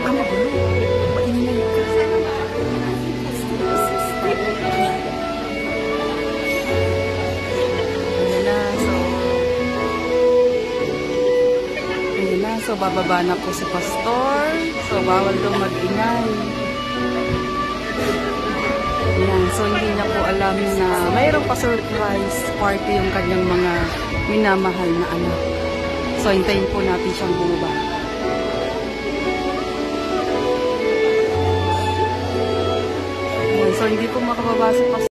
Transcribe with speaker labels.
Speaker 1: Ang magulo. Maingay ka. So bababa na po si Pastor. So bawal daw mag-ingay. Ayan. So hindi niya po alam na mayroong pa surprise party yung kanyang mga minamahal na anak. So hintayin po natin siyang bumaba. Ayan. So hindi po makababa si Pastor.